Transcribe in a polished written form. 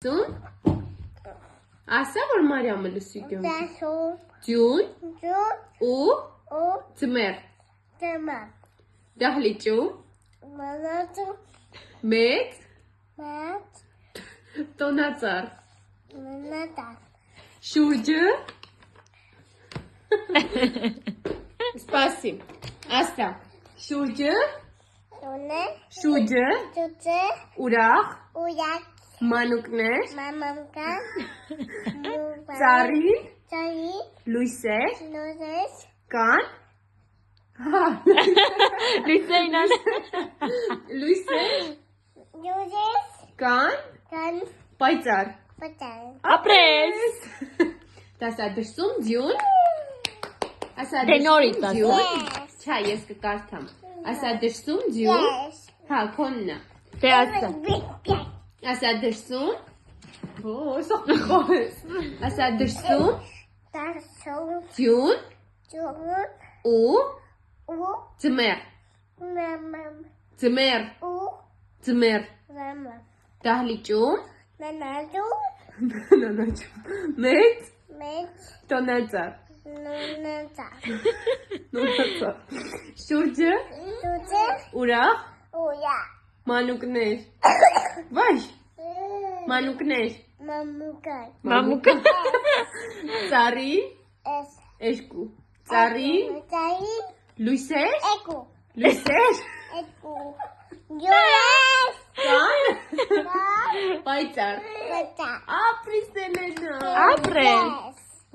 Ձուն։ Ասա, որ Մարիամը լսի գյոն։ Ձյուն ու ձմեր։ Դահլիճում մեծ տոնածառ։ Շուրջը Սպասի։ Ասա, շուրջը ուրախ մանուկներ ծառին լույսեր կան լույսեր կան պայծառ Ապրես։ Դասա դրսում ձյուն ասա Դե նորից դրսում ասա։ ձյուն չա ես կկարդամ ասա դրսում ձյուն հա քոննա Դե ասա։ ասա դրսում ասա դրսում ձյուն ու ձմեր ձմեր ձմեր դահլիճում մեծ տոնածառ շուրջը ուրախ մանուկներ վայ մանուկներ Մամուկա։ ծառին երկու ծառին լույսեր կան պայծառ ապրիս Էլենա Ապրես։